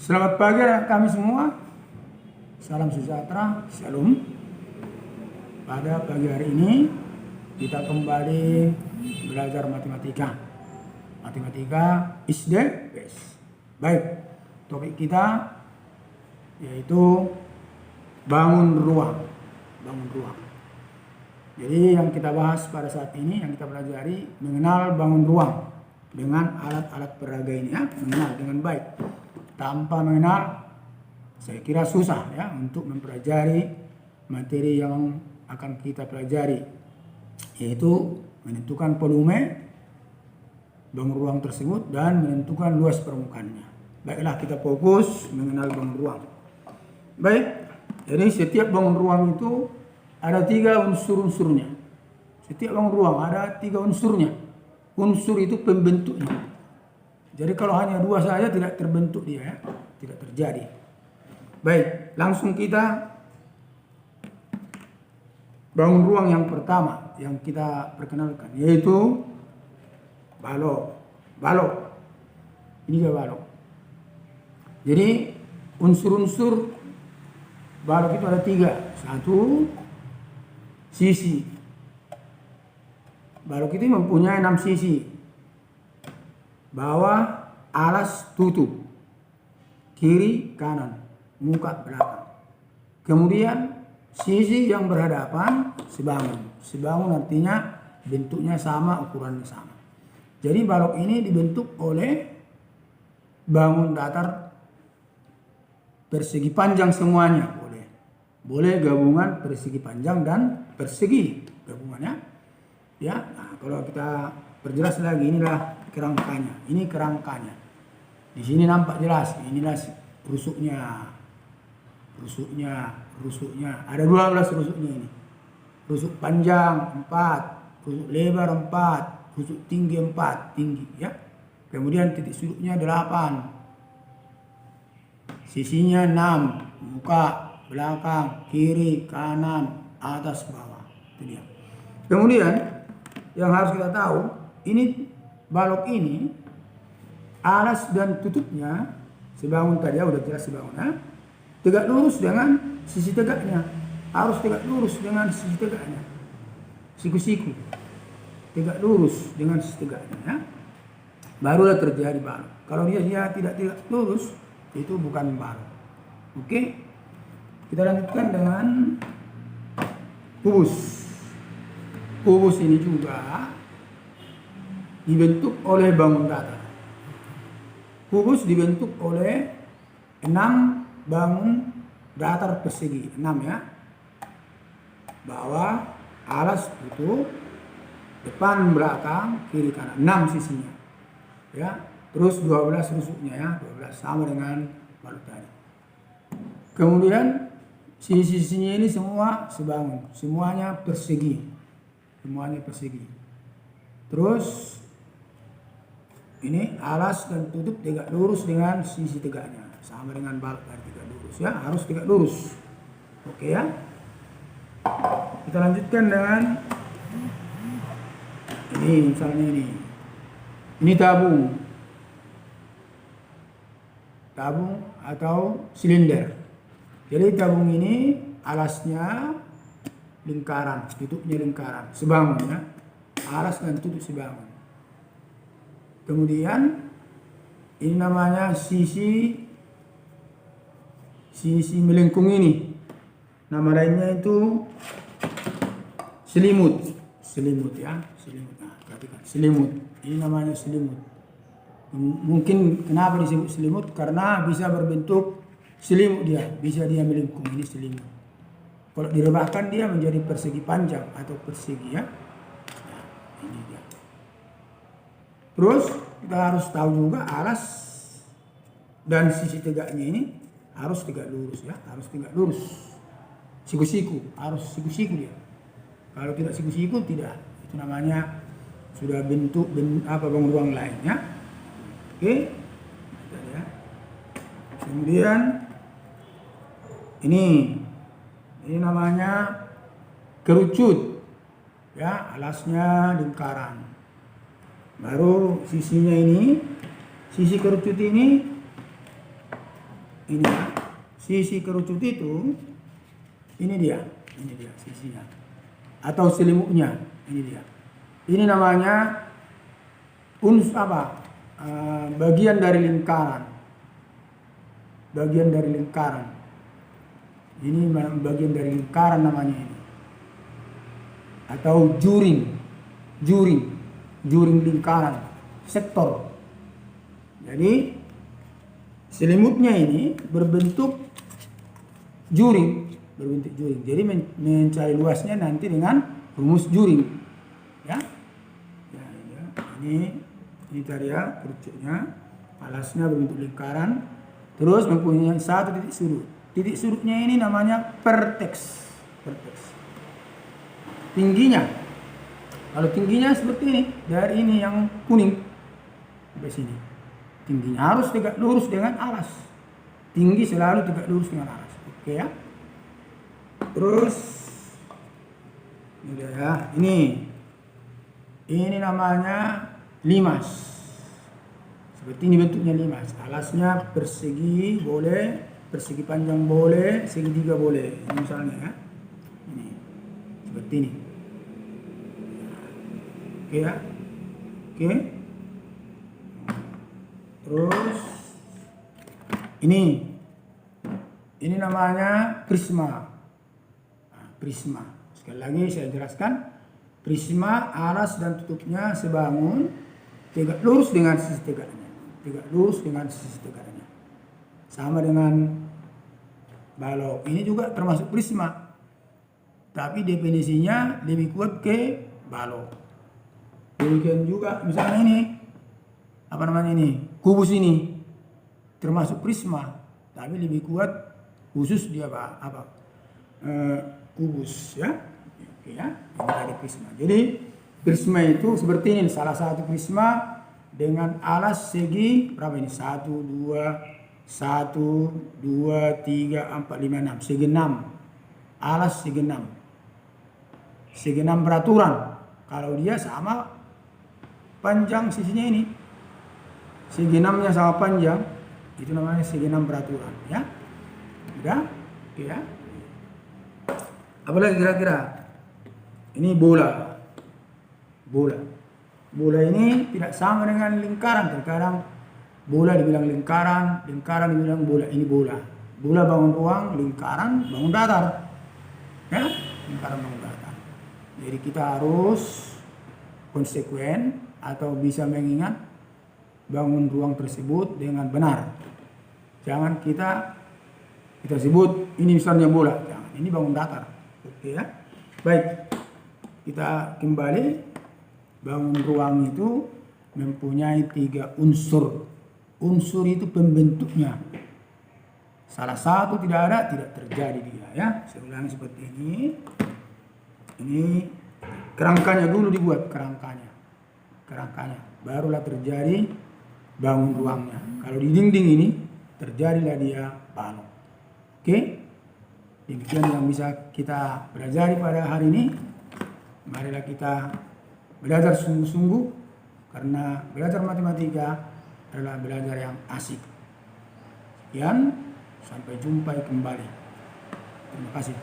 Selamat pagi anak kami semua. Salam sejahtera, shalom. Pada pagi hari ini kita kembali belajar matematika. Matematika is the best. Baik, topik kita yaitu bangun ruang. Bangun ruang. Jadi yang kita bahas pada saat ini, yang kita pelajari mengenal bangun ruang dengan alat-alat peraga ini ya, mengenal dengan baik. Tanpa mengenal, saya kira susah ya untuk mempelajari materi yang akan kita pelajari, yaitu menentukan volume bangun ruang tersebut dan menentukan luas permukaannya. Baiklah, kita fokus mengenal bangun ruang. Baik, jadi setiap bangun ruang itu ada 3 unsur-unsurnya. Setiap bangun ruang ada 3 unsurnya. Unsur itu pembentuknya. Jadi kalau hanya 2 saja tidak terbentuk dia ya, tidak terjadi. Baik, langsung kita bangun ruang yang pertama yang kita perkenalkan, yaitu balok. Balok. Ini dia balok. Jadi unsur-unsur balok itu ada 3. 1, sisi. Balok itu mempunyai 6 sisi. Bawah, alas, tutup, kiri, kanan, muka, belakang. Kemudian sisi yang berhadapan sebangun. Sebangun artinya bentuknya sama, ukurannya sama. Jadi balok ini dibentuk oleh bangun datar persegi panjang semuanya. Boleh gabungan persegi panjang dan persegi gabungannya. Ya, nah, kalau kita perjelas lagi, inilah kerangkanya. Ini kerangkanya. Di sini nampak jelas. Inilah rusuknya. Rusuknya. Ada 12 rusuknya ini. Rusuk panjang 4, rusuk lebar 4, rusuk tinggi 4, tinggi ya. Kemudian titik sudutnya 8. Sisinya 6, muka, belakang, kiri, kanan, atas, bawah. Itu dia. Kemudian yang harus kita tahu, ini balok ini alas dan tutupnya sebangun tadi ya, udah jelas sebangunnya. Tegak lurus dengan sisi tegaknya. Harus tegak lurus dengan sisi tegaknya. Siku-siku. Tegak lurus dengan sisi tegaknya ya. Barulah terjadi balok. Kalau dia tidak tegak lurus, itu bukan balok. Oke. Kita lanjutkan dengan kubus. Kubus ini juga dibentuk oleh bangun datar. Kubus dibentuk oleh 6 bangun datar persegi. 6 ya. Bawah, alas, tutup, depan, belakang, kiri, kanan. 6 sisinya. Ya. Terus 12 rusuknya ya. 12 sama dengan balok tadi. Kemudian sisi-sisinya ini semua sebangun. Semuanya persegi. Semuanya persegi. Terus ini alas dan tutup tegak lurus dengan sisi tegaknya. Sama dengan balok tadi, tegak lurus ya. Harus tegak lurus. Oke ya. Kita lanjutkan dengan ini, misalnya ini. Ini tabung. Tabung atau silinder. Jadi tabung ini alasnya lingkaran, tutupnya lingkaran, sebangun ya. Alas dan tutup sebangun. Kemudian ini namanya sisi melengkung ini. Nama lainnya itu selimut. Selimut ya, selimut. Nah, perhatikan, selimut. Ini namanya selimut. Mungkin kenapa disebut selimut? Karena bisa berbentuk selimut dia, bisa dia melengkung. Ini selimut. Kalau direbahkan dia menjadi persegi panjang atau persegi ya. Nah, ini dia. Terus kita harus tahu juga alas dan sisi tegaknya ini harus tegak lurus ya, harus tegak lurus. Siku-siku, harus siku-siku dia. Kalau tidak siku-siku tidak. Itu namanya sudah bentuk bangun ruang lain ya. Oke. Ya. Kemudian ini namanya kerucut. Ya, alasnya lingkaran. Baru sisinya ini, sisi kerucut ini ini ya. Sisi kerucut itu ini dia sisinya atau selimutnya, ini dia. Ini namanya bagian dari lingkaran. Bagian dari lingkaran. Ini bagian dari lingkaran namanya ini. Atau juring lingkaran, sektor. Jadi selimutnya ini berbentuk juring. Jadi mencari luasnya nanti dengan rumus juring. Ya. Ini tadi ya kerucutnya, alasnya berbentuk lingkaran, terus mempunyai satu titik sudut. Titik sudutnya ini namanya vertex. Tingginya, kalau tingginya seperti ini, dari ini yang kuning sampai sini, tingginya harus tegak lurus dengan alas. Tinggi selalu tegak lurus dengan alas. Oke ya. Terus ini dia ya, ini namanya limas. Seperti ini bentuknya limas. Alasnya persegi boleh, persegi panjang boleh, segitiga boleh. Ini misalnya ya. Ini. Seperti ini. Oke ya. Oke. Terus ini namanya prisma. Prisma. Sekali lagi saya jelaskan. Prisma alas dan tutupnya sebangun, tegak lurus dengan sisi tegaknya. Sama dengan balok. Ini juga termasuk prisma. Tapi definisinya lebih kuat ke balok. Demikian juga misalnya ini. Kubus ini termasuk prisma, tapi lebih kuat khusus dia kubus ya. Oke ya, ini tadi prisma. Jadi prisma itu seperti ini, salah satu prisma dengan alas segi berapa ini? 1, 2, 3, 4, 5, 6. Segi 6. Alas segi 6. Segi 6 beraturan. Kalau dia sama panjang sisinya ini. Segi 6-nya sama panjang, itu namanya segi 6 beraturan ya. Udah? Oke ya. Apalagi kira-kira? Ini bola. Bola ini tidak sama dengan lingkaran. Terkadang bola dibilang lingkaran dibilang bola. Ini bola. Bola bangun ruang, lingkaran bangun datar. Ya, lingkaran bangun datar. Jadi kita harus konsekuen atau bisa mengingat bangun ruang tersebut dengan benar. Jangan kita sebut ini misalnya bola. Jangan, ini bangun datar. Oke ya. Baik. Kita kembali, bangun ruang itu mempunyai 3 unsur. Unsur itu pembentuknya. Salah satu tidak ada, tidak terjadi dia ya. Saya ulangi seperti ini. Ini kerangkanya dulu dibuat, kerangkanya. Barulah terjadi bangun ruangnya. Kalau di dinding ini terjadilah dia balok. Oke? Demikian yang bisa kita pelajari pada hari ini. Marilah kita belajar sungguh-sungguh, karena belajar matematika adalah belajar yang asik. Sekian, sampai jumpa kembali. Terima kasih.